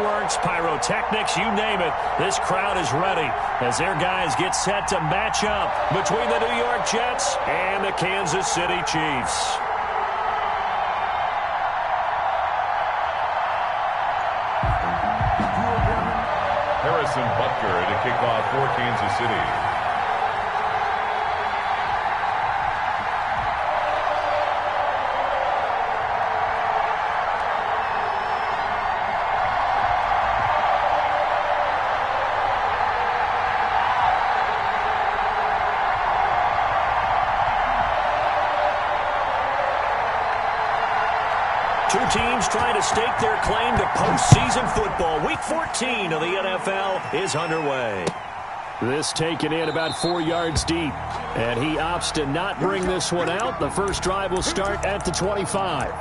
fireworks, pyrotechnics, you name it. This crowd is ready as their guys get set to match up between the New York Jets and the Kansas City Chiefs. Harrison Butker to kick off for Kansas City. Two teams trying to stake their claim to postseason football. Week 14 of the NFL is underway. This taken in about 4 yards deep. And he opts to not bring this one out. The first drive will start at the 25.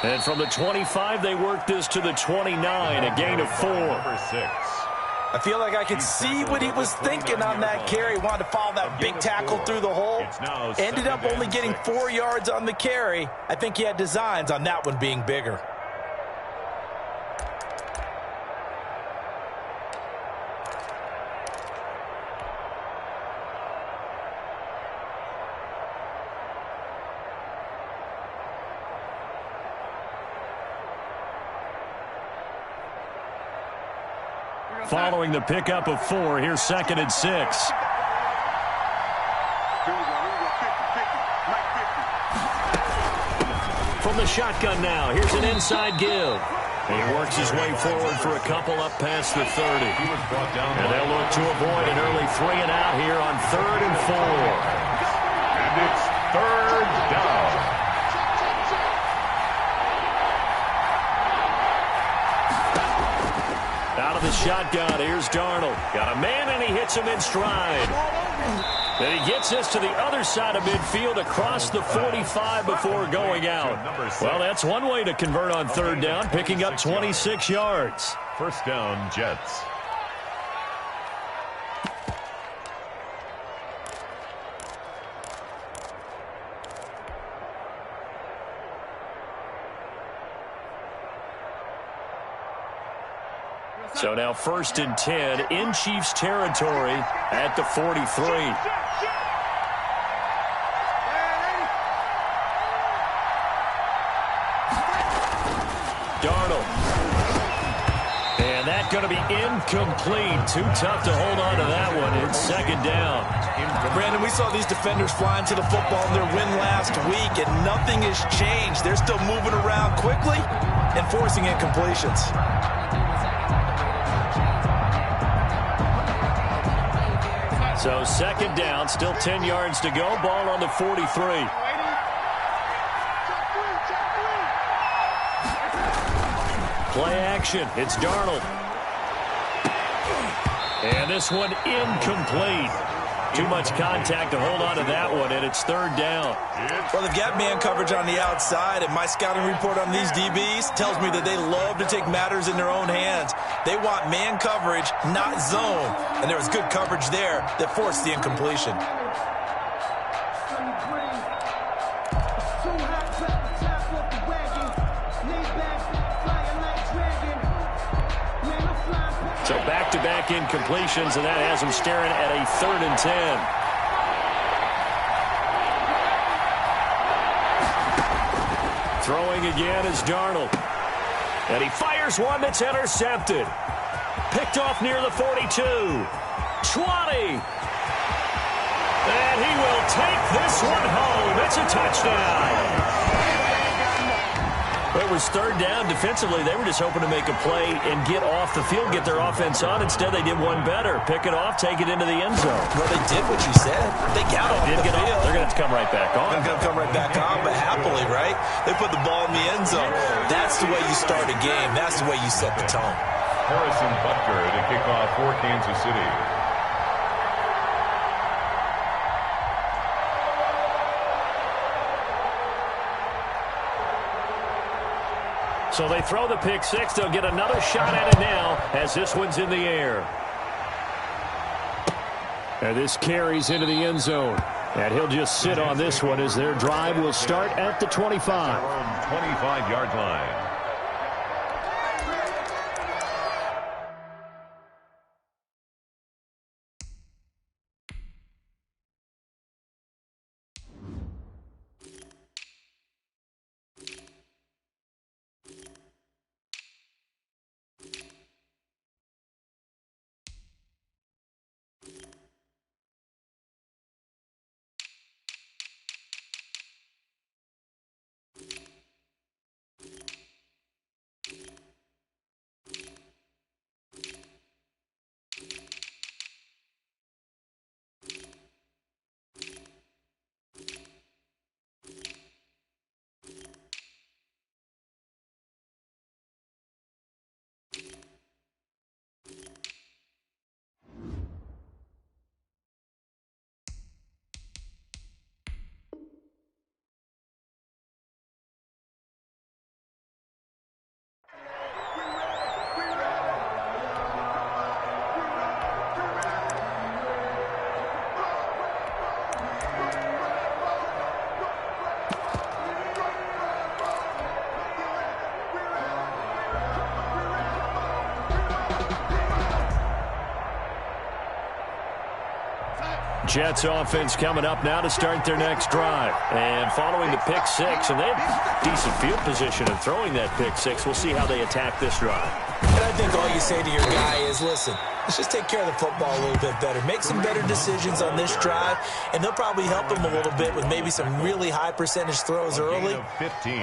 And from the 25, they work this to the 29, a gain of 4. Number 6. I feel like I could see what he was thinking on that carry. Wanted to follow that big tackle through the hole. Ended up only getting 4 yards on the carry. I think he had designs on that one being bigger. Following the pickup of 4, here's 2nd and 6. From the shotgun now, here's an inside give. He works his way forward for a couple up past the 30. And they'll look to avoid an early 3 and out here on 3rd and 4. And it's 3rd down. Out of the shotgun, here's Darnold. Got a man, and he hits him in stride. Then he gets this to the other side of midfield across the 45 before going out. Well, that's one way to convert on 3rd down, picking up 26 yards. First down, Jets. So now 1st and 10 in Chiefs territory at the 43. Darnold. And that's going to be incomplete. Too tough to hold on to that one. It's 2nd down. Brandon, we saw these defenders flying to the football in their win last week, and nothing has changed. They're still moving around quickly and forcing incompletions. So 2nd down, still 10 yards to go. Ball on the 43. Play action. It's Darnold. And this one incomplete. Too much contact to hold on to that one, and it's 3rd down. Well, they've got man coverage on the outside, and my scouting report on these DBs tells me that they love to take matters in their own hands. They want man coverage, not zone, and there was good coverage there that forced the incompletion. So back-to-back incompletions, and that has him staring at a 3rd and 10. Throwing again is Darnold. And he fires one that's intercepted. Picked off near the 42. 20. And he will take this one home. It's a touchdown. It was 3rd down. Defensively, they were just hoping to make a play and get off the field, get their offense on. Instead, they did one better. Pick it off, take it into the end zone. Well, they did what you said. They got off the field. They're going to have to come right back on. They're going to come right back on, but happily, right? They put the ball in the end zone. That's the way you start a game. That's the way you set the tone. Harrison Butker to kick off for Kansas City. So they throw the pick six. They'll get another shot at it now as this one's in the air. And this carries into the end zone. And he'll just sit on this one as their drive will start at the 25. 25-yard line. Jets offense coming up now to start their next drive. And following the pick six, and they have decent field position in throwing that pick six. We'll see how they attack this drive. And I think all you say to your guy is, listen, let's just take care of the football a little bit better. Make some better decisions on this drive, and they'll probably help him a little bit with maybe some really high percentage throws early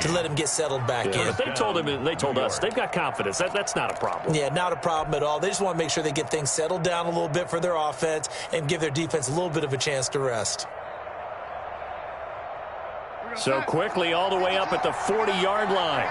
to let him get settled back in. But they told him, and they told us, they've got confidence. That's not a problem. Yeah, not a problem at all. They just want to make sure they get things settled down a little bit for their offense and give their defense a little bit of a chance to rest. So quickly all the way up at the 40-yard line.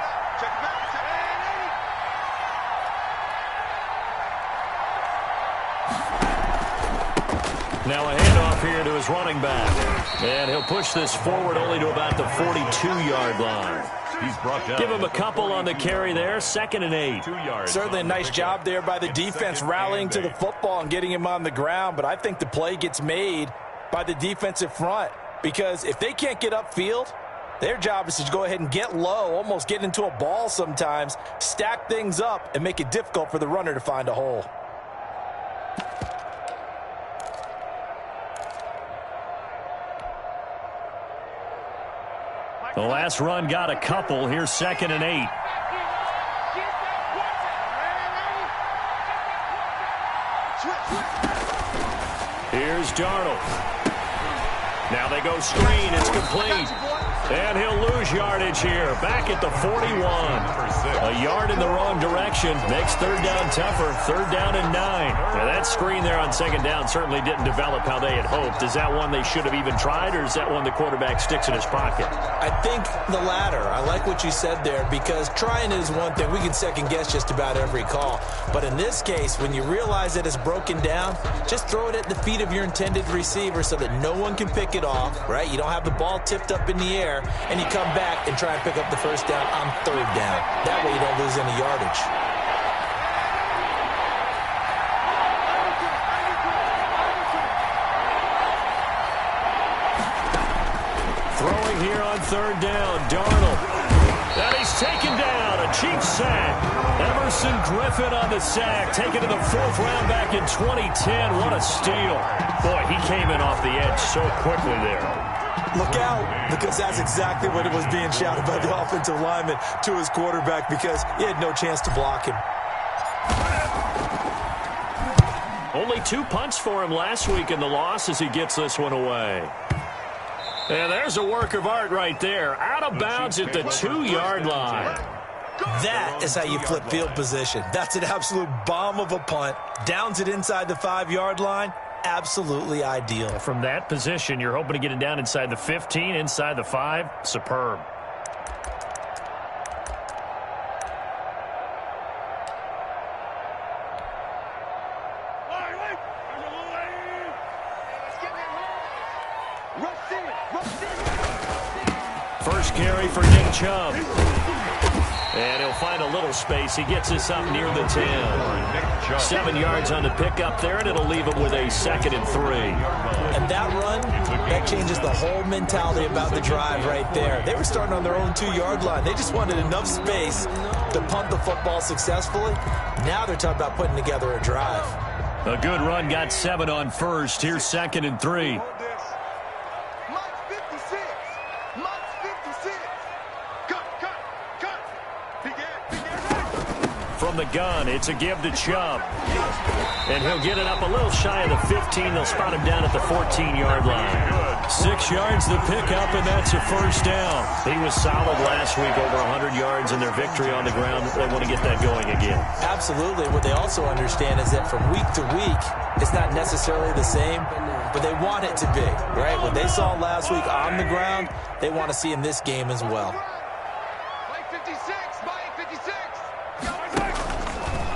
Now a handoff here to his running back. And he'll push this forward only to about the 42-yard line. He's brought down. Give him a couple on the carry there. 2nd and 8. 2 yards. Certainly a nice job there by the defense rallying to the football and getting him on the ground. But I think the play gets made by the defensive front. Because if they can't get upfield, their job is to go ahead and get low, almost get into a ball sometimes, stack things up, and make it difficult for the runner to find a hole. The last run got a couple. Here's 2nd and 8. Here's Darnold. Now they go screen. It's complete. And he'll lose yardage here. Back at the 41. A yard in the wrong direction. Makes 3rd down tougher. 3rd down and 9. Now that screen there on 2nd down certainly didn't develop how they had hoped. Is that one they should have even tried, or is that one the quarterback sticks in his pocket? I think the latter. I like what you said there, because trying is one thing. We can second guess just about every call. But in this case, when you realize that it's broken down, just throw it at the feet of your intended receiver so that no one can pick it off, right? You don't have the ball tipped up in the air, and you come back and try and pick up the 1st down on 3rd down. That way you don't lose any yardage. Throwing here on 3rd down, Darnold. And he's taken down. A cheap sack. Emerson Griffin on the sack. Taken to the 4th round back in 2010. What a steal. Boy, he came in off the edge so quickly there. Look out, because that's exactly what it was being shouted by the offensive lineman to his quarterback, because he had no chance to block him. Only 2 punts for him last week in the loss as he gets this one away. And there's a work of art right there. Out of bounds at the 2-yard line. That is how you flip field position. That's an absolute bomb of a punt. Downs it inside the 5-yard line. Absolutely ideal. From that position, you're hoping to get it down inside the 15, inside the 5. Superb. First carry for Nick Chubb. And he'll find a little space. He gets this up near the 10. 7 yards on the pickup there, and it'll leave him with a 2nd and 3. And that run, that changes the whole mentality about the drive right there. They were starting on their own 2-yard line. They just wanted enough space to punt the football successfully. Now they're talking about putting together a drive. A good run, got 7 on first. Here's 2nd and 3. From the gun, it's a give to Chubb. And he'll get it up a little shy of the 15. They'll spot him down at the 14-yard line. 6 yards the pickup, and that's a first down. He was solid last week, over 100 yards in their victory on the ground. They want to get that going again. Absolutely. What they also understand is that from week to week, it's not necessarily the same, but they want it to be, right? What they saw last week on the ground, they want to see in this game as well.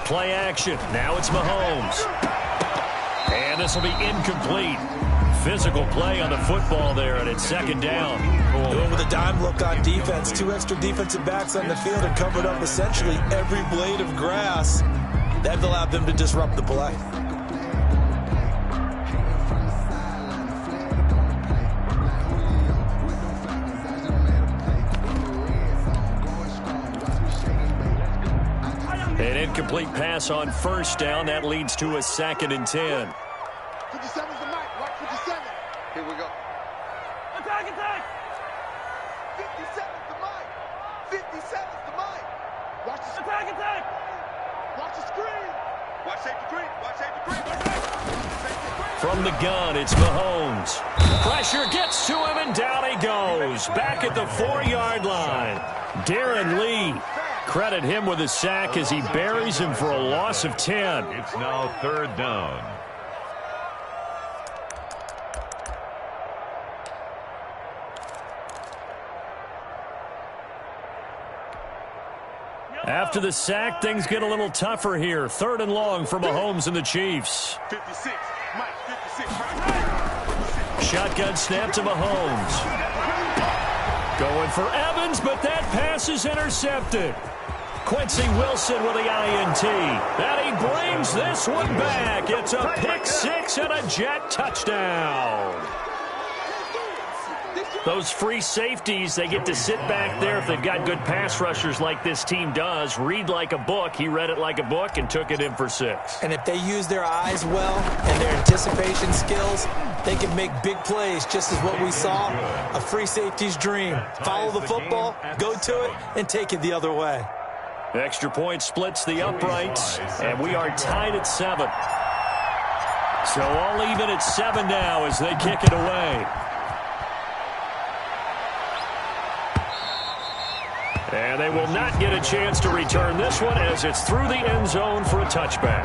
Play action. Now it's Mahomes. And this will be incomplete. Physical play on the football there, and it's 2nd down. Doing with a dime look on defense. 2 extra defensive backs on the field and covered up essentially every blade of grass. That allowed them to disrupt the play. An incomplete pass on first down. That leads to a 2nd and 10. 57's the mic. Watch 57. Here we go. Attack, attack. 57's the mic. 57's the mic. Watch the attack, attack. Watch the screen. Watch safety green. Watch safety green. From the gun, it's Mahomes. Pressure gets to him, and down he goes. Back at the 4-yard line. Darren Lee. Credit him with a sack as he buries him for a loss of 10. It's now 3rd down. After the sack, things get a little tougher here. 3rd and long for Mahomes and the Chiefs. 56. Mike, 56. Shotgun snap to Mahomes. Going for Evans, but that pass is intercepted. Quincy Wilson with the INT. And he brings this one back. It's a pick 6 and a Jet touchdown. Those free safeties, they get to sit back there if they've got good pass rushers like this team does. Read like a book. He read it like a book and took it in for 6. And if they use their eyes well and their anticipation skills, they can make big plays, just as what we saw. A free safety's dream. Follow the football, go to it, and take it the other way. Extra point splits the uprights, and we are tied at 7. So all even at 7 now as they kick it away. And they will not get a chance to return this one as it's through the end zone for a touchback.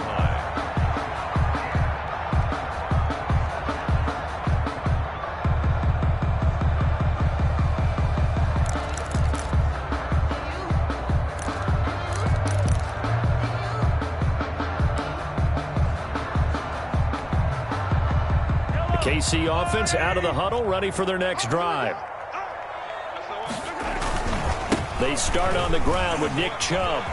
The KC offense out of the huddle, ready for their next drive. They start on the ground with Nick Chubb.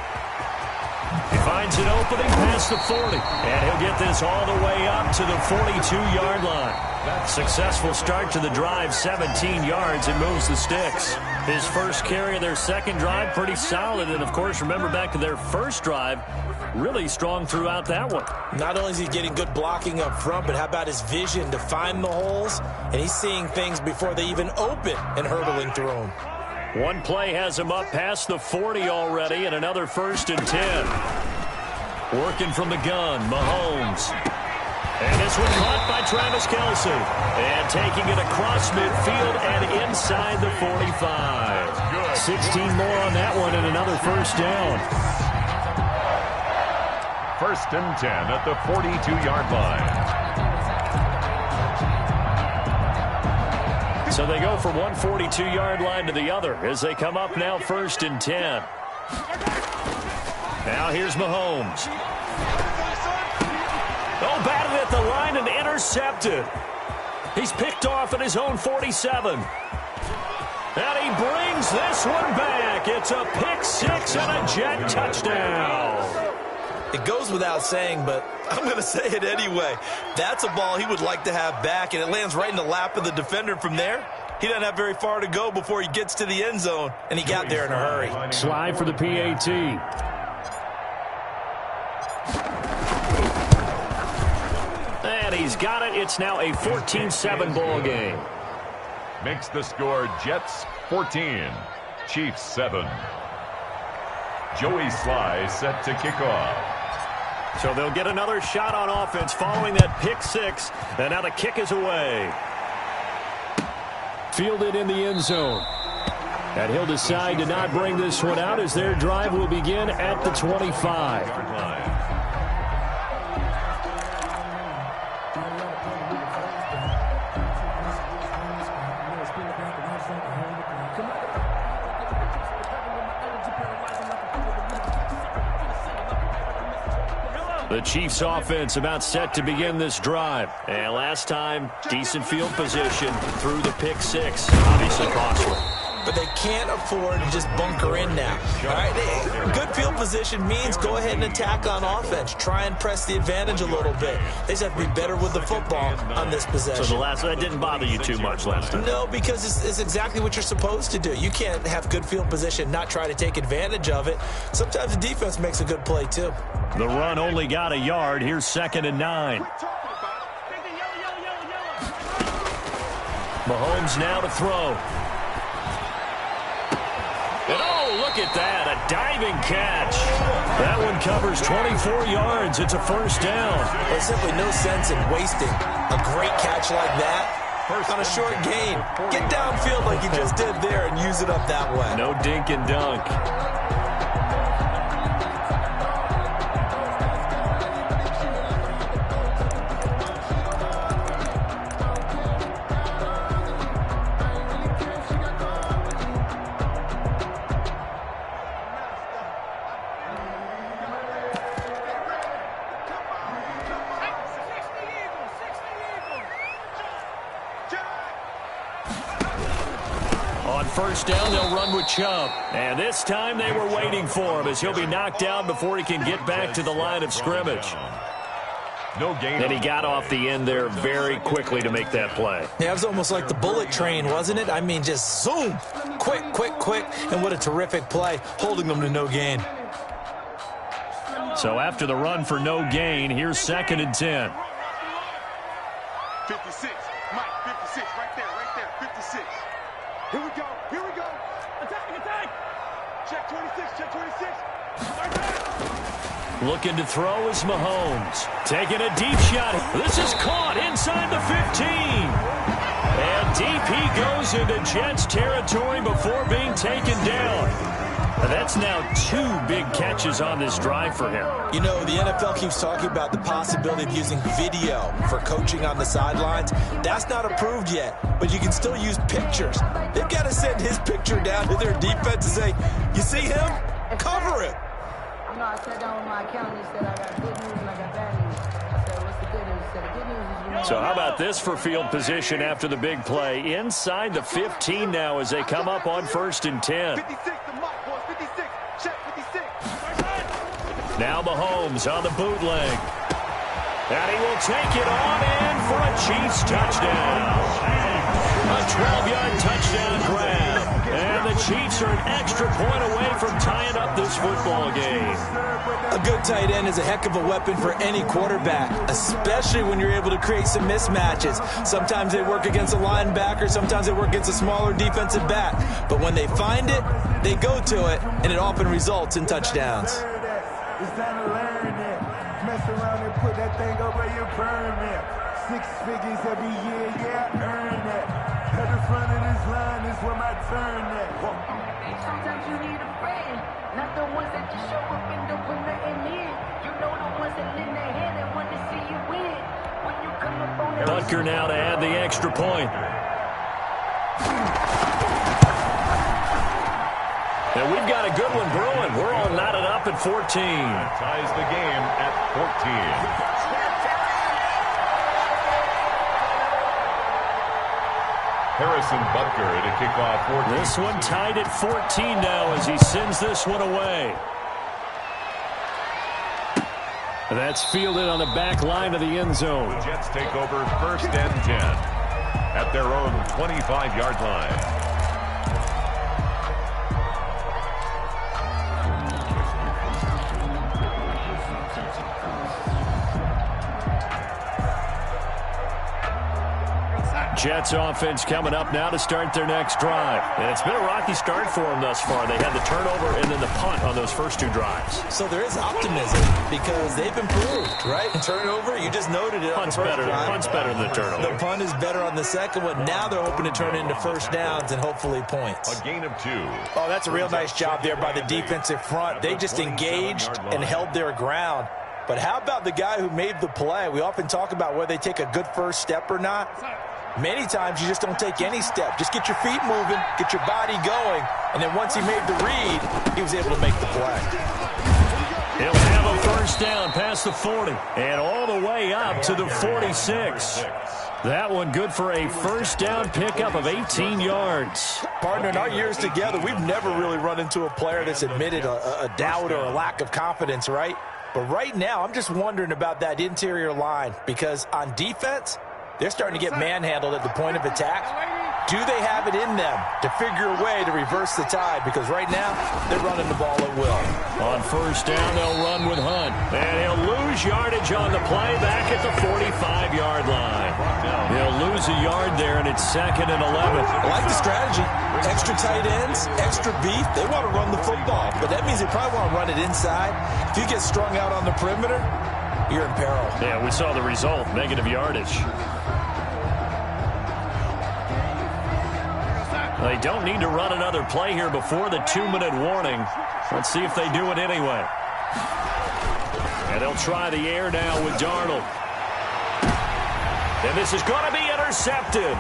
He finds an opening past the 40. And he'll get this all the way up to the 42-yard line. Successful start to the drive, 17 yards, and moves the sticks. His first carry of their second drive, pretty solid. And, of course, remember back to their first drive, really strong throughout that one. Not only is he getting good blocking up front, but how about his vision to find the holes? And he's seeing things before they even open and hurdling through them. One play has him up past the 40 already, and another 1st and 10. Working from the gun, Mahomes. And this one caught by Travis Kelce. And taking it across midfield and inside the 45. 16 more on that one and another 1st down. 1st and 10 at the 42-yard line. So they go from one 42-yard line to the other as they come up now 1st and 10. Now here's Mahomes. Oh, batted at the line and intercepted. He's picked off at his own 47. And he brings this one back. It's a pick six and a Jet touchdown. It goes without saying, but I'm going to say it anyway. That's a ball he would like to have back, and it lands right in the lap of the defender from there. He doesn't have very far to go before he gets to the end zone, and he got there in a hurry. Slide for the PAT. And he's got it. It's now a 14-7 ball game. Makes the score Jets 14, Chiefs 7. Joey Sly set to kick off. So they'll get another shot on offense following that pick six. And now the kick is away. Fielded in the end zone. And he'll decide to not bring this one out as their drive will begin at the 25. The Chiefs offense about set to begin this drive. And last time, decent field position through the pick six. Obviously costly. But they can't afford to just bunker in now. All right? Good field position means go ahead and attack on offense. Try and press the advantage a little bit. They just have to be better with the football on this possession. So that didn't bother you too much last time? No, because it's exactly what you're supposed to do. You can't have good field position, not try to take advantage of it. Sometimes the defense makes a good play, too. The run only got a yard. Here's 2nd and 9. Mahomes now to throw. And oh, look at that, a diving catch. That one covers 24 yards. It's a first down. There's simply no sense in wasting a great catch like that on a short gain. Get downfield like you just did there and use it up that way. No dink and dunk. First down, they'll run with Chubb. And this time they were waiting for him as he'll be knocked down before he can get back to the line of scrimmage. No gain. And he got off the end there very quickly to make that play. Yeah, it was almost like the bullet train, wasn't it? I mean, just zoom. Quick, quick, quick. And what a terrific play, holding them to no gain. So after the run for no gain, here's 2nd and 10. 56. Mike, 56. Right there. 56. Here we go. Attack. Check 26. Looking to throw is Mahomes. Taking a deep shot. This is caught inside the 15. And deep he goes into Jets territory before being taken down. That's now 2 big catches on this drive for him. You know, the NFL keeps talking about the possibility of using video for coaching on the sidelines. That's not approved yet, but you can still use pictures. They've got to send his picture down to their defense and say, you see him? Cover it. You know, I sat down with my accountant and said I got good news and I got bad news. I said, what's the good news? He said, the good news is So how about this for field position after the big play? Inside the 15 now as they come up on 1st and 10. 56 to Mike, boys. 56. Check 56. Now Mahomes on the bootleg. And he will take it on in for a Chiefs touchdown. A 12-yard touchdown grab. And the Chiefs are an extra point away from tying up this football game. A good tight end is a heck of a weapon for any quarterback, especially when you're able to create some mismatches. Sometimes they work against a linebacker, sometimes they work against a smaller defensive back. But when they find it, they go to it, and it often results in touchdowns. It's time to learn that. Mess around and put that thing over your permit. 6 figures every year, yeah, earn that. At the front of this line is where my turn at. sometimes you need a friend. Not the ones that just show up and don't put nothing in. You know the ones that lend their hand and want to see you win. When you come up on that. Butker now to add the extra point. And we've got a good one brewing. We're all knotted up at 14. Ties the game at 14. Harrison Butker to kick off 14. This one tied at 14 now as he sends this one away. That's fielded on the back line of the end zone. The Jets take over 1st and 10 at their own 25-yard line. Jets offense coming up now to start their next drive. And it's been a rocky start for them thus far. They had the turnover and then the punt on those first 2 drives. So there is optimism because they've improved, right? Turnover, you just noted it. Punt's better than the turnover. The punt is better on the second one. Now they're hoping to turn into first downs and hopefully points. A gain of 2. Oh, that's a real nice job there by the defensive front. They just engaged and held their ground. But how about the guy who made the play? We often talk about whether they take a good first step or not. Many times you just don't take any step. Just get your feet moving, get your body going, and then once he made the read, he was able to make the play. He'll have a first down past the 40 and all the way up to the 46. That one good for a first down pickup of 18 yards. Partner, in our years together, we've never really run into a player that's admitted a doubt or a lack of confidence, right? But right now, I'm just wondering about that interior line because on defense, they're starting to get manhandled at the point of attack. Do they have it in them to figure a way to reverse the tide? Because right now, they're running the ball at will. On first down, they'll run with Hunt. And he'll lose yardage on the play back at the 45-yard line. He'll lose a yard there, and it's 2nd and 11. I like the strategy. Extra tight ends, extra beef. They want to run the football, but that means they probably want to run it inside. If you get strung out on the perimeter, you're in peril. Yeah, we saw the result, negative yardage. They don't need to run another play here before the 2-minute warning. Let's see if they do it anyway. And they'll try the air now with Darnold. And this is going to be intercepted.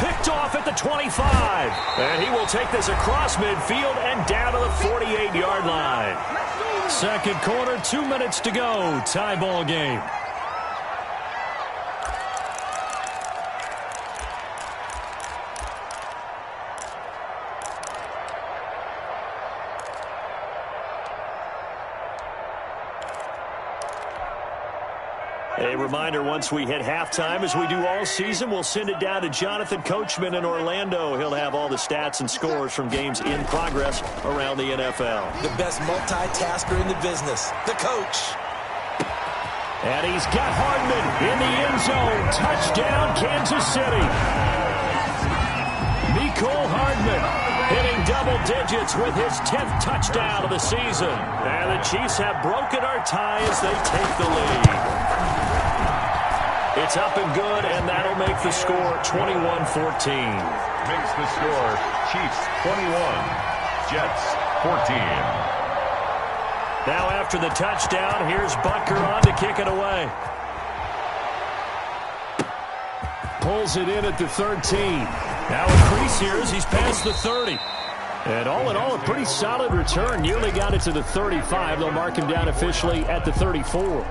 Picked off at the 25. And he will take this across midfield and down to the 48-yard line. Second quarter, 2 minutes to go. Tie ball game. A reminder, once we hit halftime, as we do all season, we'll send it down to Jonathan Coachman in Orlando. He'll have all the stats and scores from games in progress around the NFL. The best multitasker in the business, the coach. And he's got Hardman in the end zone. Touchdown, Kansas City. Mecole Hardman hitting double digits with his 10th touchdown of the season. And the Chiefs have broken our tie as they take the lead. It's up and good, and that'll make the score 21-14. Makes the score Chiefs 21, Jets 14. Now after the touchdown, here's Butker on to kick it away. Pulls it in at the 13. Now increase here as he's past the 30. And all in all, a pretty solid return. Nearly got it to the 35. They'll mark him down officially at the 34.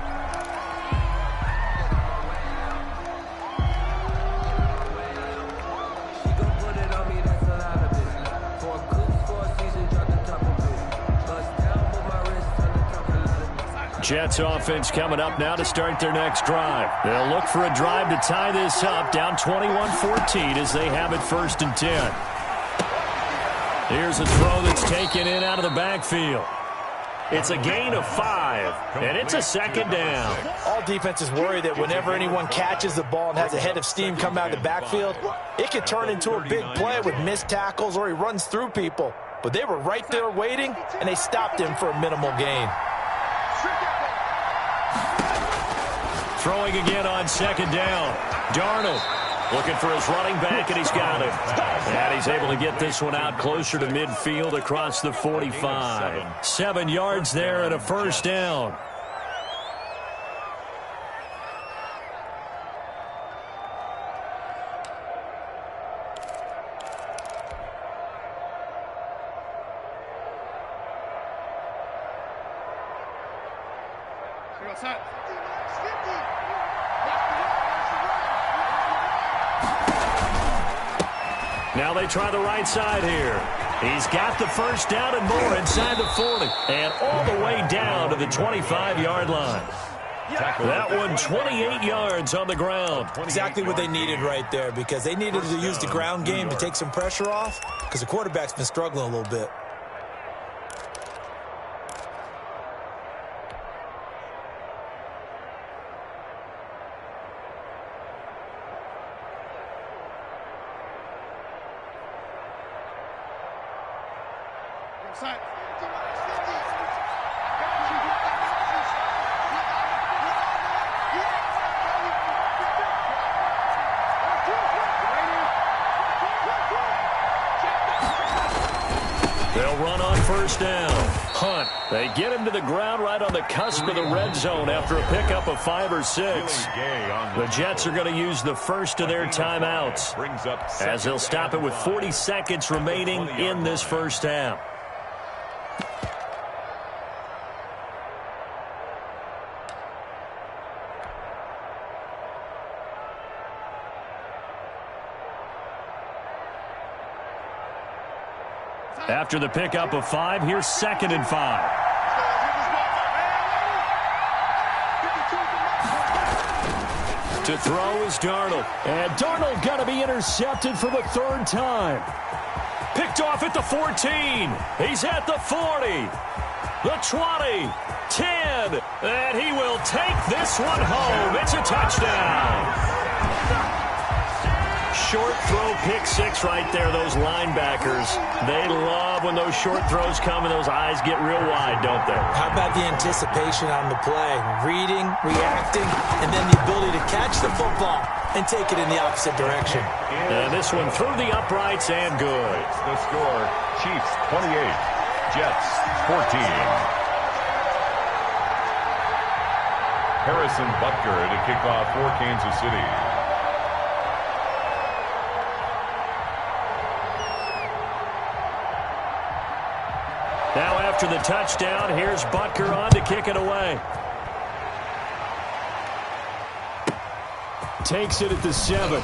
Jets offense coming up now to start their next drive. They'll look for a drive to tie this up, down 21-14 as they have it 1st and 10. Here's a throw that's taken in out of the backfield. It's a gain of 5, and it's a 2nd down. All defenses worry that whenever anyone catches the ball and has a head of steam come out of the backfield, it could turn into a big play with missed tackles or he runs through people. But they were right there waiting, and they stopped him for a minimal gain. Throwing again on 2nd down. Darnold looking for his running back, and he's got it. And he's able to get this one out closer to midfield across the 45. 7 yards there and a first down. Now they try the right side here. He's got the first down and more inside the 40. And all the way down to the 25-yard line. That one 28 yards on the ground. Exactly what they needed right there, because they needed to use the ground game to take some pressure off, because the quarterback's been struggling a little bit. They'll run on first down. Hunt. They get him to the ground right on the cusp of the red zone after a pickup of 5 or 6. The Jets are going to use the first of their timeouts as they'll stop it with 40 seconds remaining in this first half. After the pickup of 5, here's 2nd and 5. To throw is Darnold. And Darnold got to be intercepted for the 3rd time. Picked off at the 14. He's at the 40. The 20. 10. And he will take this one home. It's a touchdown. Short throw, pick 6 right there, those linebackers. They love when those short throws come and those eyes get real wide, don't they? How about the anticipation on the play? Reading, reacting, and then the ability to catch the football and take it in the opposite direction. And this one through the uprights and good. The score, Chiefs 28, Jets 14. Harrison Butker to kick off for Kansas City. Now after the touchdown, here's Butker on to kick it away. Takes it at the 7.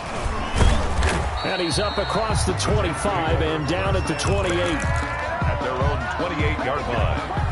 And he's up across the 25 and down at the 28. At their own 28-yard line.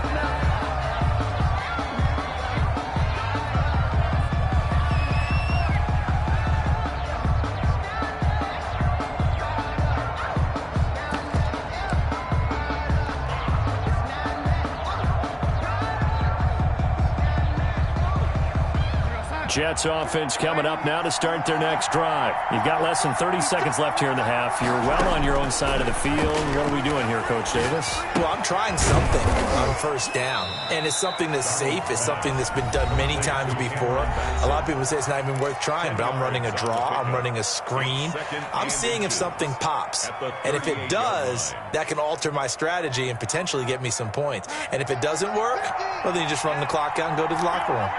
Jets offense coming up now to start their next drive. You've got less than 30 seconds left here in the half. You're well on your own side of the field. What are we doing here, Coach Davis? Well, I'm trying something on first down, and it's something that's safe. It's something that's been done many times before. A lot of people say it's not even worth trying, but I'm running a draw. I'm running a screen. I'm seeing if something pops, and if it does, that can alter my strategy and potentially get me some points. And if it doesn't work, well, then you just run the clock out and go to the locker room.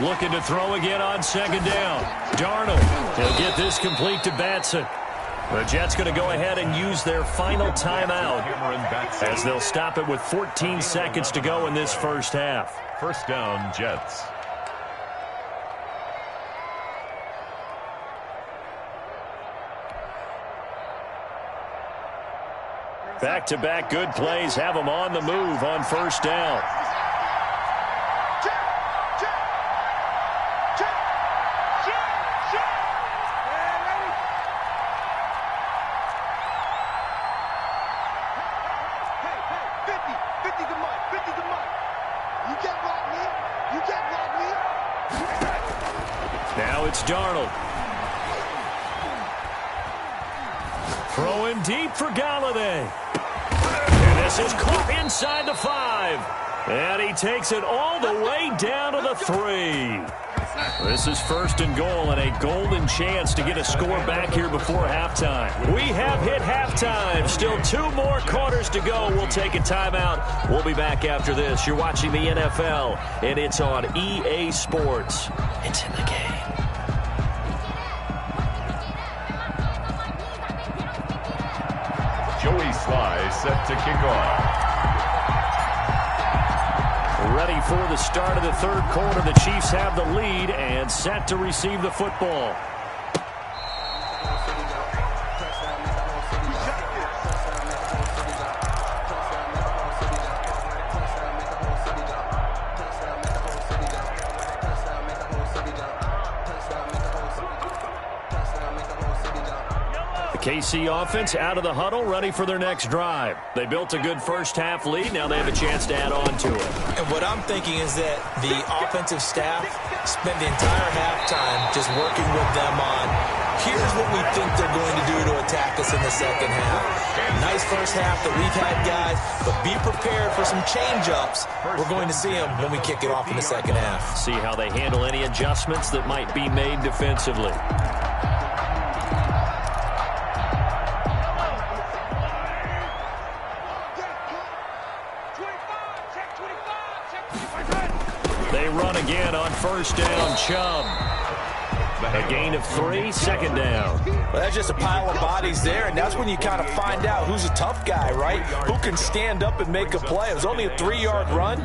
Looking to throw again on 2nd down. Darnold. He'll get this complete to Batson. The Jets going to go ahead and use their final timeout as they'll stop it with 14 seconds to go in this first half. First down, Jets. Back-to-back good plays have them on the move on first down. Now it's Darnold. Throwing deep for Galladay. And this is caught inside the 5. And he takes it all the way down to the 3. This is 1st and goal and a golden chance to get a score back here before halftime. We have hit halftime. Still 2 more quarters to go. We'll take a timeout. We'll be back after this. You're watching the NFL, and it's on EA Sports. It's in the game. Joey Sly set to kick off. before the start of the third quarter. The Chiefs have the lead and set to receive the football. KC offense out of the huddle, ready for their next drive. They built a good first-half lead. Now they have a chance to add on to it. And what I'm thinking is that the offensive staff spent the entire halftime just working with them on, here's what we think they're going to do to attack us in the second half. Nice first half that we've had, guys, but be prepared for some change-ups. We're going to see them when we kick it off in the second half. See how they handle any adjustments that might be made defensively. They run again on first down. Chubb. A gain of 3, second down. Well, that's just a pile of bodies there, and that's when you kind of find out who's a tough guy, right? Who can stand up and make a play. It was only a 3-yard run,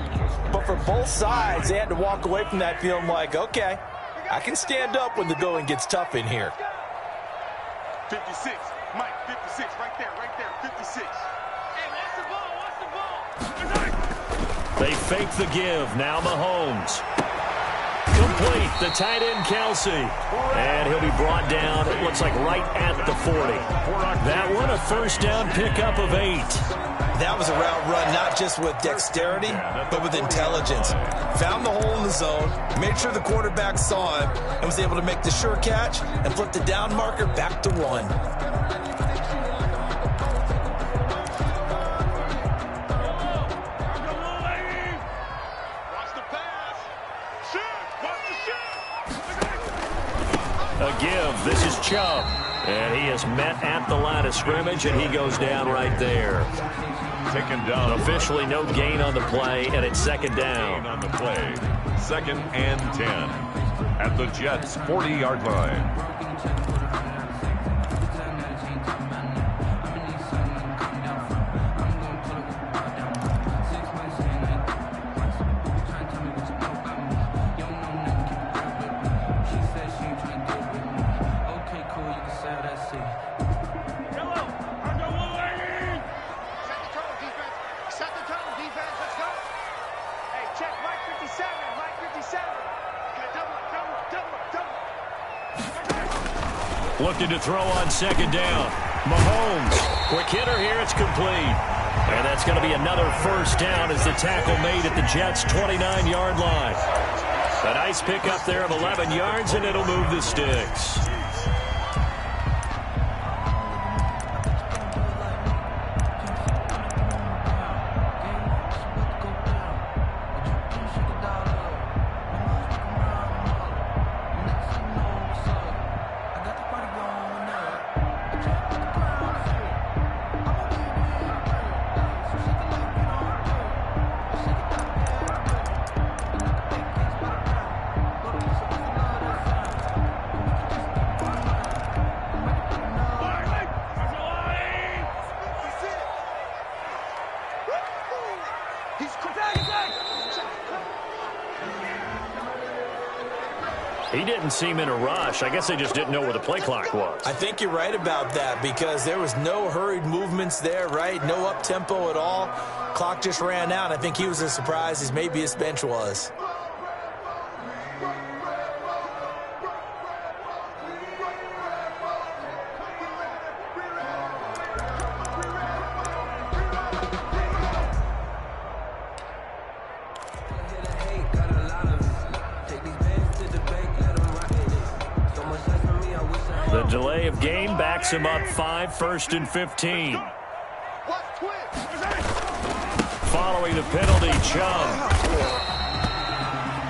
but for both sides, they had to walk away from that feeling like, okay, I can stand up when the going gets tough in here. 56, Mike, 56, right there, 56. Hey, watch the ball. They fake the give. Now Mahomes. Complete. The tight end, Kelsey. And he'll be brought down, it looks like, right at the 40. That one, a first down pickup of 8. That was a route run, not just with dexterity, but with intelligence. Found the hole in the zone, made sure the quarterback saw him, and was able to make the sure catch and flip the down marker back to 1. A give. This is Chubb. And he is met at the line of scrimmage, and he goes down right there. Taken down. Officially no gain on the play, and it's second down. On the play. 2nd and 10. At the Jets' 40-yard line. Looking to throw on second down. Mahomes. Quick hitter here. It's complete. And that's going to be another first down as the tackle made at the Jets' 29-yard line. A nice pickup there of 11 yards, and it'll move the sticks. He didn't seem in a rush. I guess they just didn't know where the play clock was. I think you're right about that because there was no hurried movements there, right? No up-tempo at all. Clock just ran out. I think he was as surprised as maybe his bench was. The delay of game backs him up 5, 1st and 15. Following the penalty, Chubb.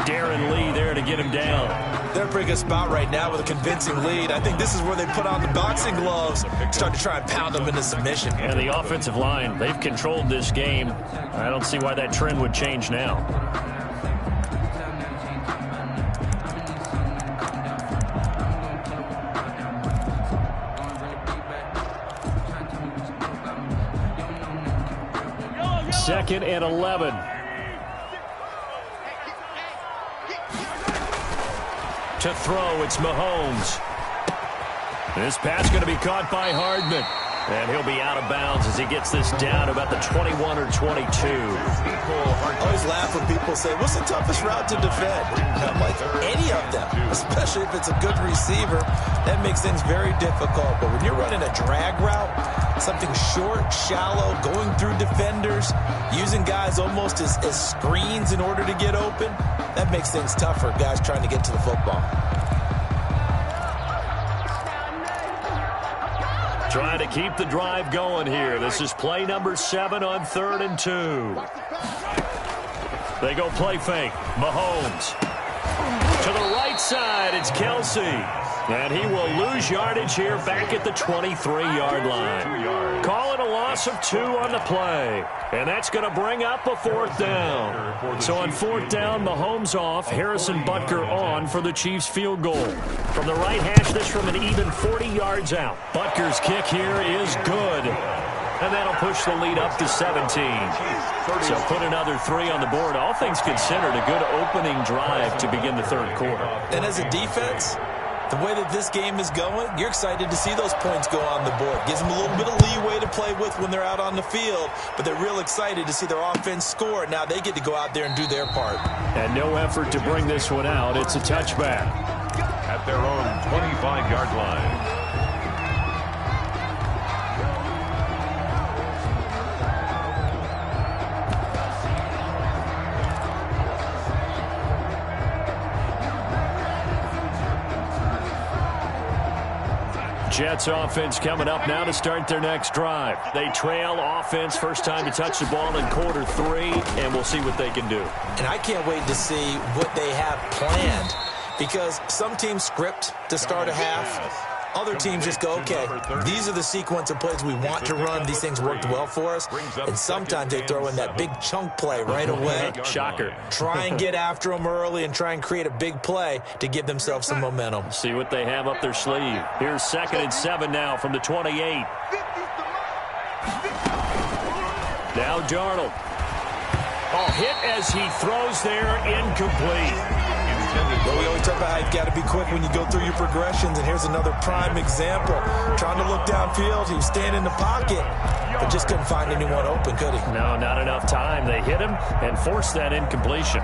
Darren Lee there to get him down. They're in a pretty good spot right now with a convincing lead. I think this is where they put on the boxing gloves, start to try and pound them into submission. And the offensive line, they've controlled this game. I don't see why that trend would change now. Second and 11. To throw, it's Mahomes. This pass going to be caught by Hardman. And he'll be out of bounds as he gets this down about the 21 or 22. I always laugh when people say, what's the toughest route to defend? And I'm like, any of them, especially if it's a good receiver. That makes things very difficult. But when you're running a drag route, something short, shallow, going through defenders, using guys almost as screens in order to get open, that makes things tougher, guys trying to get to the football. Trying to keep the drive going here. This is play number 7 on 3rd and 2. They go play fake. Mahomes. To the right side, it's Kelsey. And he will lose yardage here back at the 23-yard line. Call it a loss of 2 on the play. And that's going to bring up a 4th down. So on 4th down, Mahomes off, Harrison Butker on for the Chiefs field goal. From the right hash, this from an even 40 yards out. Butker's kick here is good. And that'll push the lead up to 17. So put another 3 on the board. All things considered, a good opening drive to begin the 3rd quarter. And as a defense, the way that this game is going, you're excited to see those points go on the board. Gives them a little bit of leeway to play with when they're out on the field, but they're real excited to see their offense score. Now they get to go out there and do their part. And no effort to bring this one out. It's a touchback. At their own 25-yard line. Jets offense coming up now to start their next drive. They trail offense, first time to touch the ball in quarter 3, and we'll see what they can do. And I can't wait to see what they have planned, because some teams script to start a half. Other teams just go, okay, these are the sequence of plays we want to run. These things worked well for us. And sometimes they throw in that big chunk play right away. Shocker. Try and get after them early and try and create a big play to give themselves some momentum. See what they have up their sleeve. Here's 2nd and 7 now from the 28. Now Darnold. Oh, hit as he throws there, incomplete. Well, we always talk about how you've got to be quick when you go through your progressions, and here's another prime example. Trying to look downfield, he was standing in the pocket, but just couldn't find anyone open, could he? No, not enough time. They hit him and forced that incompletion.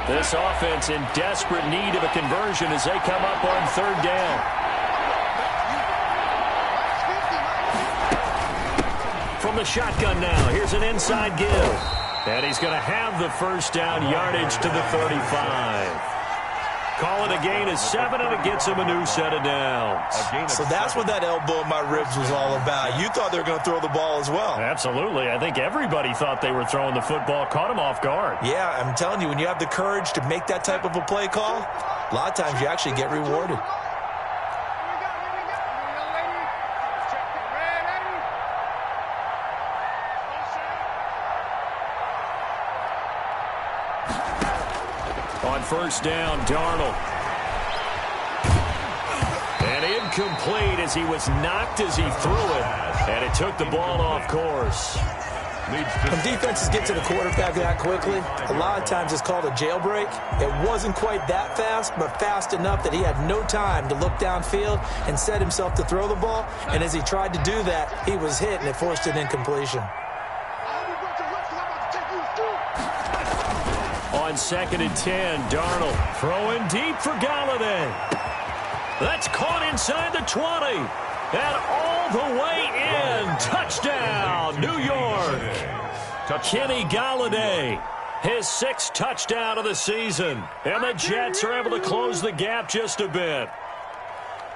This offense in desperate need of a conversion as they come up on 3rd down. From the shotgun now, here's an inside give. And he's going to have the first down, yardage to the 35. Call it a gain of 7, and it gets him a new set of downs. So that's what that elbow in my ribs was all about. You thought they were going to throw the ball as well. Absolutely. I think everybody thought they were throwing the football, caught him off guard. Yeah, I'm telling you, when you have the courage to make that type of a play call, a lot of times you actually get rewarded. On 1st down, Darnold. And incomplete as he was knocked as he threw it. And it took the ball off course. When defenses get to the quarterback that quickly, a lot of times it's called a jailbreak. It wasn't quite that fast, but fast enough that he had no time to look downfield and set himself to throw the ball. And as he tried to do that, he was hit, and it forced an incompletion. On 2nd and 10, Darnold throwing deep for Galladay. That's caught inside the 20. And all the way in. Touchdown, New York. Kenny Galladay, his 6th touchdown of the season. And the Jets are able to close the gap just a bit.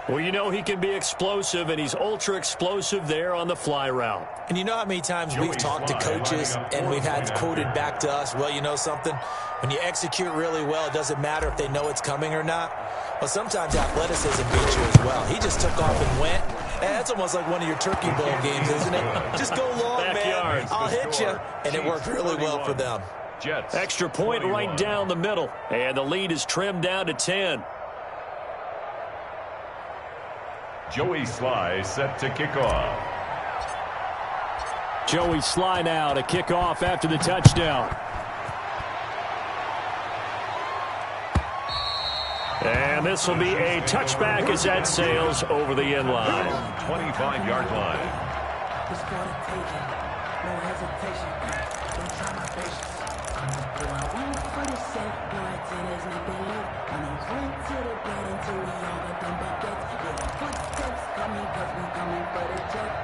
Well, you know he can be explosive, and he's ultra-explosive there on the fly route. And you know how many times we've talked to coaches and we've had quoted back to us, well, you know something? When you execute really well, it doesn't matter if they know it's coming or not. Well, sometimes athleticism beats you as well. He just took off and went. And that's almost like one of your Turkey Bowl games, isn't it? Just go long, man. I'll hit you. And it worked really well for them. Jets. Extra point right down the middle. And the lead is trimmed down to 10. Joey Sly set to kick off. Joey Sly now to kick off after the touchdown. And this will be a touchback as that sails over the end line. 25-yard line. It's for the taking, no hesitation. Don't try my patience. Do I went for the safe, no tennis, nothing left. When I went to the bed until we all got them baguettes. Yeah, the footsteps coming, cause we coming for the jet.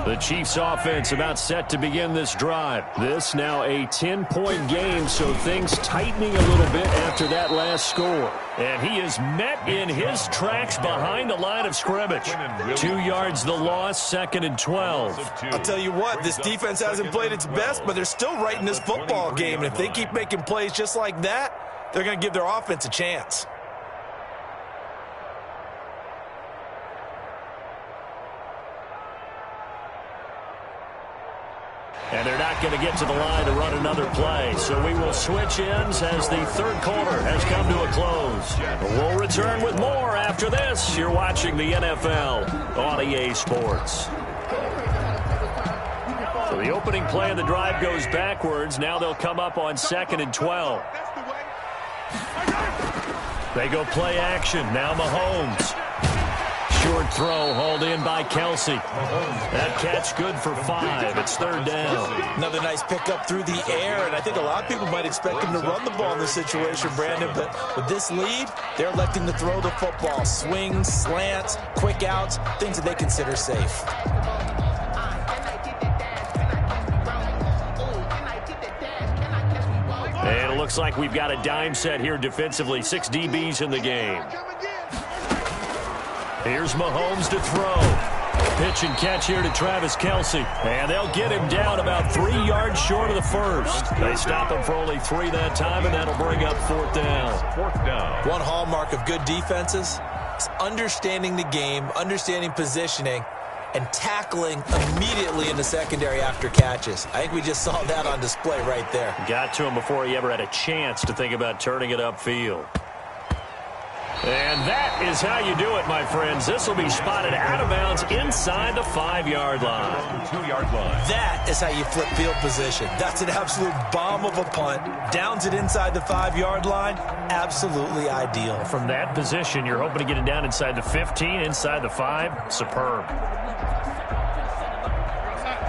The Chiefs offense about set to begin this drive. This now a 10-point game, so things tightening a little bit after that last score. And he is met in his tracks behind the line of scrimmage. 2 yards the loss, 2nd and 12. I'll tell you what, this defense hasn't played its best, but they're still right in this football game. And if they keep making plays just like that, they're going to give their offense a chance. And they're not going to get to the line to run another play. So we will switch ends as the third quarter has come to a close. We'll return with more after this. You're watching the NFL on EA Sports. So the opening play of the drive goes backwards. Now they'll come up on 2nd and 12. They go play action. Now Mahomes. Short throw hauled in by Kelsey. That catch good for 5. It's 3rd down. Another nice pickup through the air, and I think a lot of people might expect him to run the ball in this situation, Brandon, but with this lead, they're electing to throw the football. Swings, slants, quick outs, things that they consider safe. And it looks like we've got a dime set here defensively. 6 DBs in the game. Here's Mahomes to throw. Pitch and catch here to Travis Kelsey. And they'll get him down about 3 yards short of the first. They stop him for only 3 that time, and that'll bring up 4th down. 4th down. One hallmark of good defenses is understanding the game, understanding positioning, and tackling immediately in the secondary after catches. I think we just saw that on display right there. Got to him before he ever had a chance to think about turning it upfield. And that is how you do it, my friends. This will be spotted out of bounds inside the 5-yard line. 2-yard line. That is how you flip field position. That's an absolute bomb of a punt. Downs it inside the 5-yard line. Absolutely ideal. From that position, you're hoping to get it down inside the 15, inside the 5. Superb.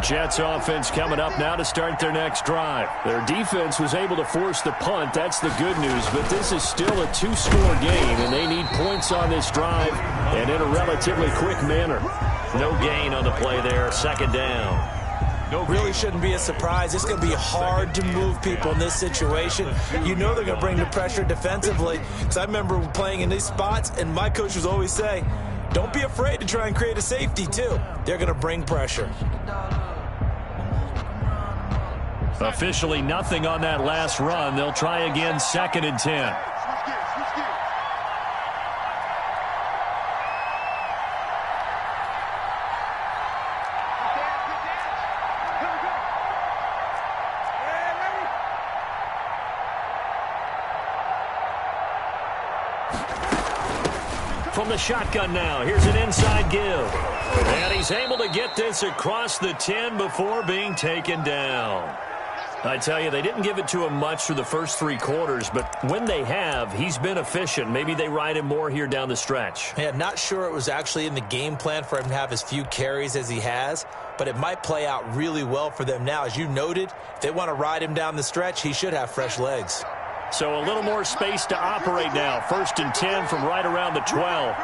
Jets offense coming up now to start their next drive. Their defense was able to force the punt. That's the good news, but this is still a 2-score game, and they need points on this drive and in a relatively quick manner. No gain on the play there. 2nd down. Really shouldn't be a surprise. It's going to be hard to move people in this situation. You know they're going to bring the pressure defensively. Because I remember playing in these spots, and my coach was always saying, don't be afraid to try and create a safety, too. They're going to bring pressure. Officially nothing on that last run. They'll try again 2nd and 10. From the shotgun now, here's an inside give. And he's able to get this across the 10 before being taken down. I tell you, they didn't give it to him much through the first 3 quarters, but when they have, he's been efficient. Maybe they ride him more here down the stretch. Yeah, not sure it was actually in the game plan for him to have as few carries as he has, but it might play out really well for them now. As you noted, if they want to ride him down the stretch, he should have fresh legs. So a little more space to operate now. 1st and 10 from right around the 12.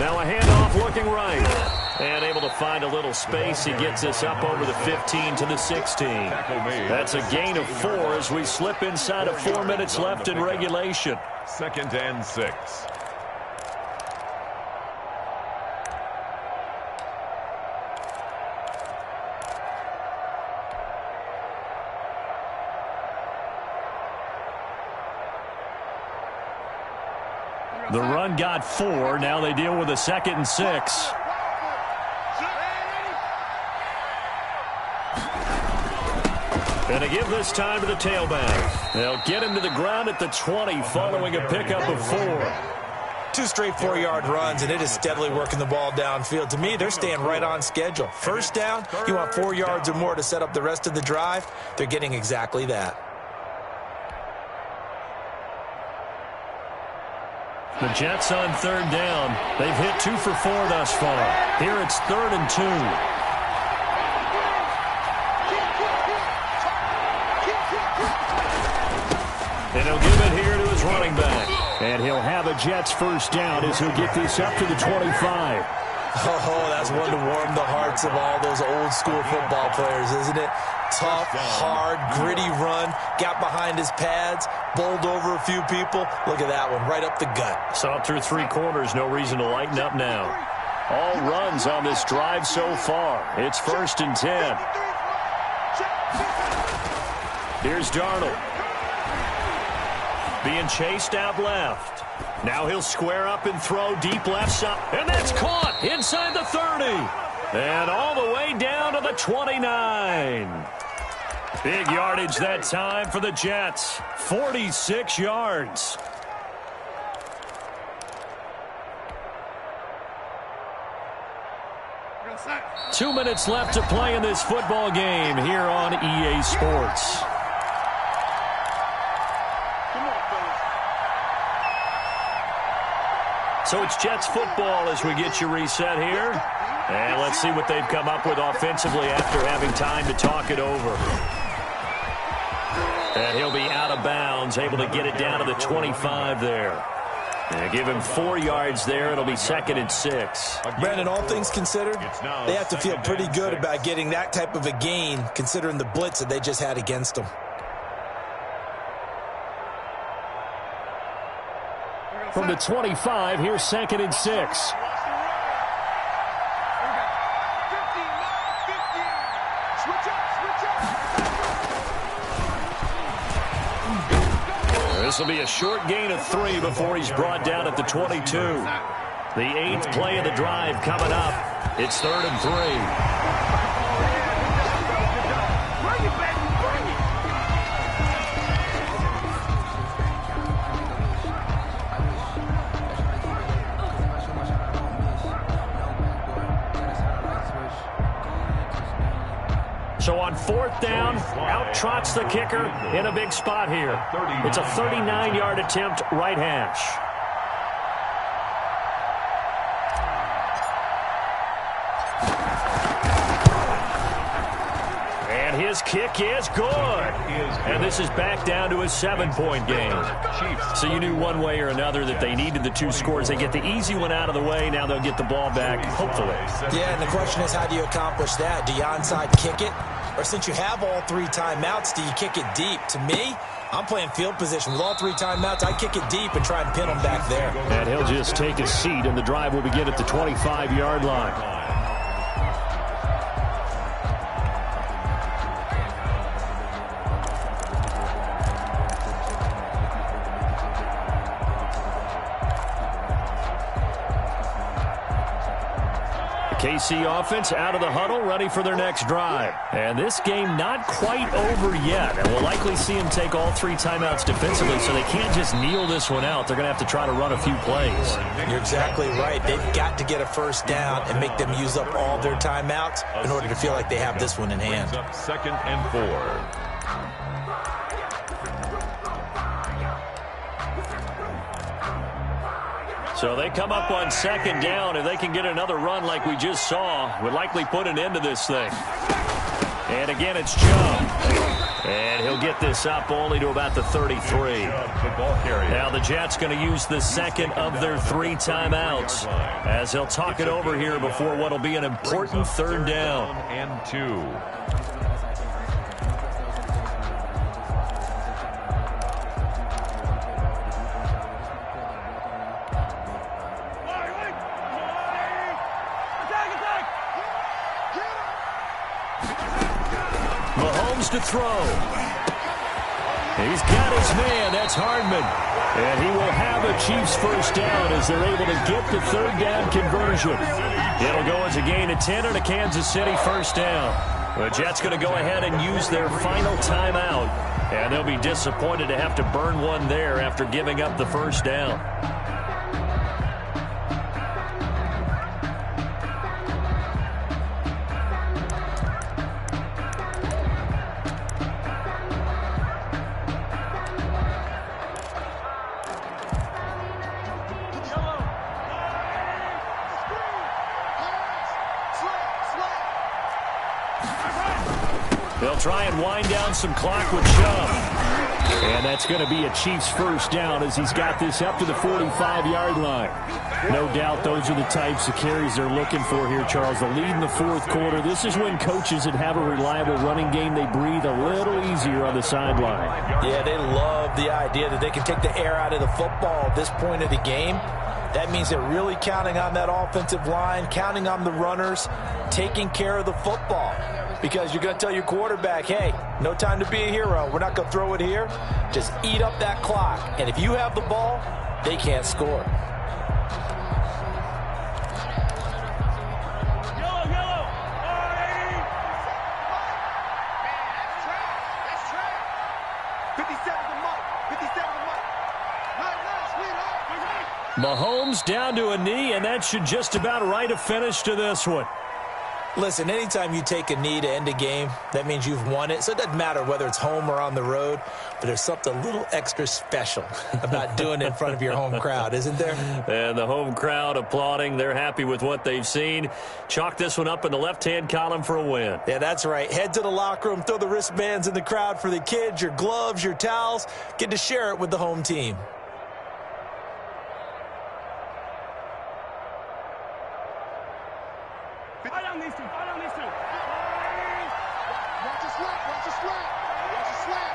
Now a handoff looking right. And able to find a little space. He gets us up over the 15 to the 16. That's a gain of 4 as we slip inside of 4 minutes left in regulation. 2nd and 6. The run got 4. Now they deal with a 2nd and 6. And to give this time to the tailback. They'll get him to the ground at the 20 following a pickup of 4. 2 straight 4-yard runs, and it is steadily working the ball downfield. To me, they're staying right on schedule. First down, you want 4 yards or more to set up the rest of the drive. They're getting exactly that. The Jets on 3rd down. They've hit 2 for 4 thus far. Here it's 3rd and 2. And he'll give it here to his running back. And he'll have a Jets first down as he'll get this up to the 25. Oh, that's one to warm the hearts of all those old school football players, isn't it? Tough, hard, gritty run, got behind his pads, bowled over a few people. Look at that one, right up the gut. Saw through 3 quarters, no reason to lighten up now. All runs on this drive so far. It's 1st and 10. Here's Darnold. Being chased out left. Now he'll square up and throw deep left side. And that's caught inside the 30. And all the way down to the 29. Big yardage that time for the Jets. 46 yards. Two minutes left to play in this football game here on EA Sports. So it's Jets football as we get you reset here. And let's see what they've come up with offensively after having time to talk it over. And he'll be out of bounds, able to get it down to the 25 there. And give him 4 yards there. It'll be 2nd and 6. Brandon, all things considered, they have to feel pretty good about getting that type of a gain considering the blitz that they just had against them. From the 25, here's 2nd and 6. This will be a short gain of 3 before he's brought down at the 22. The 8th play of the drive coming up. It's 3rd and 3. So on 4th down, out trots the kicker in a big spot here. It's a 39-yard attempt, right hash. And his kick is good. And this is back down to a 7-point game. So you knew one way or another that they needed the 2 scores. They get the easy one out of the way. Now they'll get the ball back, hopefully. Yeah, and the question is, how do you accomplish that? Do you onside kick it? Or since you have all 3 timeouts, do you kick it deep? To me, I'm playing field position. With all 3 timeouts, I kick it deep and try and pin them back there. And he'll just take a seat, and the drive will begin at the 25-yard line. KC offense out of the huddle, ready for their next drive. And this game not quite over yet. And we'll likely see them take all 3 timeouts defensively, so they can't just kneel this one out. They're going to have to try to run a few plays. You're exactly right. They've got to get a first down and make them use up all their timeouts in order to feel like they have this one in hand. 2nd and 4. So they come up on 2nd down. If they can get another run like we just saw, would likely put an end to this thing. And again, it's Joe. And he'll get this up only to about the 33. Now the Jets going to use the 2nd of their 3 timeouts as he'll talk it over here before what will be an important 3rd down. And 2. To throw. He's got his man. That's Hardman. And he will have a Chiefs first down as they're able to get the 3rd down conversion. It'll go as a gain of 10 and a Kansas City first down. The Jets going to go ahead and use their final timeout, and they'll be disappointed to have to burn one there after giving up the first down. They'll try and wind down some clock with Chubb. And that's going to be a Chiefs first down as he's got this up to the 45-yard line. No doubt those are the types of carries they're looking for here, Charles. The lead in the fourth quarter. This is when coaches that have a reliable running game, they breathe a little easier on the sideline. Yeah, they love the idea that they can take the air out of the football at this point of the game. That means they're really counting on that offensive line, counting on the runners, taking care of the football. Because you're going to tell your quarterback, hey, no time to be a hero. We're not going to throw it here. Just eat up that clock. And if you have the ball, they can't score. Yellow, yellow. 57 to Mike. 57 to Mike. Nice, sweetheart. Mahomes down to a knee, and that should just about write a finish to this one. Listen, anytime you take a knee to end a game, that means you've won it. So it doesn't matter whether it's home or on the road, but there's something a little extra special about doing it in front of your home crowd, isn't there? And the home crowd applauding. They're happy with what they've seen. Chalk this one up in the left-hand column for a win. Yeah, that's right. Head to the locker room, throw the wristbands in the crowd for the kids, your gloves, your towels. Get to share it with the home team. Fight on these two. Fight on these two. Watch your slap. Watch your slap. Watch your slap.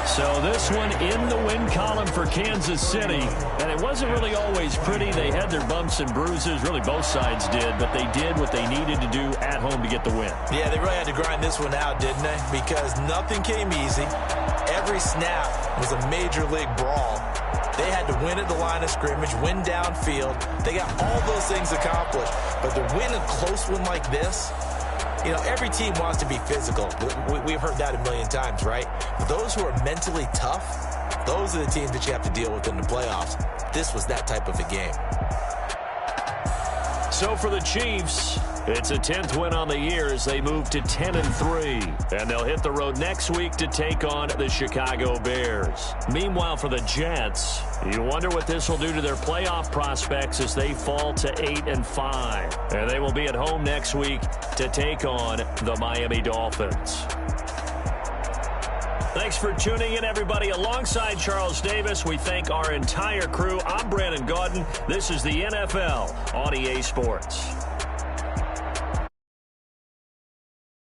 So this one in the win column for Kansas City. And it wasn't really always pretty. They had their bumps and bruises. Really, both sides did. But they did what they needed to do at home to get the win. Yeah, they really had to grind this one out, didn't they? Because nothing came easy. Every snap was a major league brawl. They had to win at the line of scrimmage, win downfield. They got all those things accomplished. But to win a close one like this, you know, every team wants to be physical. We've heard that a million times, right? But those who are mentally tough, those are the teams that you have to deal with in the playoffs. This was that type of a game. So for the Chiefs, it's a 10th win on the year as they move to 10-3. And they'll hit the road next week to take on the Chicago Bears. Meanwhile, for the Jets, you wonder what this will do to their playoff prospects as they fall to 8-5. And they will be at home next week to take on the Miami Dolphins. Thanks for tuning in, everybody. Alongside Charles Davis, we thank our entire crew. I'm Brandon Gaudin. This is the NFL on EA Sports.